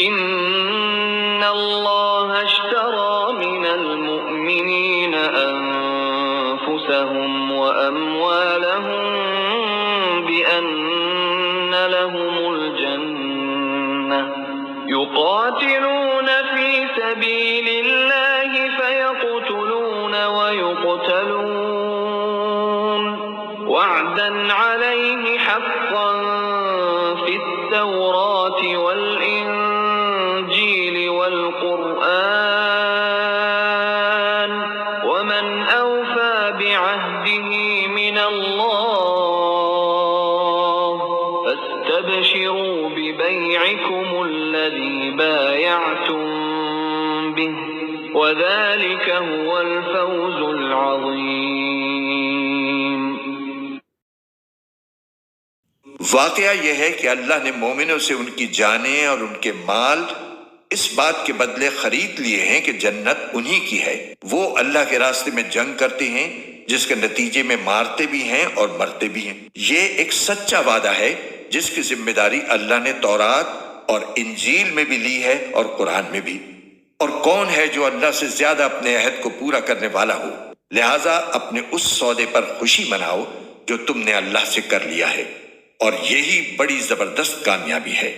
इन्नल्लाह अश्तरा मिनल मुअमिनीन अनफुसहुम व अमवालहुम बिअन्न लहुमुल जन्नह युक़ातिलून फी सबीलिल्लाहि फयक़्तुलून व युक़्तलून वअदन अलैहि हक़्क़न फित तौराति वल इंजील वल क़ुरआन वमन औफ़ा बिअहदिही मिनल्लाह फस्तबशिरू बिबैइकुमुल्लज़ी बायअतुम बिहि वज़ालिक हुवल फ़ौज़ुल अज़ीम। वाकया यह है कि अल्लाह ने मोमिनों से उनकी जानें और उनके माल इस बात के बदले खरीद लिए हैं कि जन्नत उन्हीं की है। वो अल्लाह के रास्ते में जंग करते हैं जिसके नतीजे में मारते भी हैं और मरते भी हैं। ये एक सच्चा वादा है जिसकी जिम्मेदारी अल्लाह ने तौरात और इंजील में भी ली है और कुरान में भी। और कौन है जो अल्लाह से ज्यादा अपने अहद को पूरा करने वाला हो। लिहाजा अपने उस सौदे पर खुशी मनाओ जो तुमने अल्लाह से कर लिया है और यही बड़ी जबरदस्त कामयाबी है।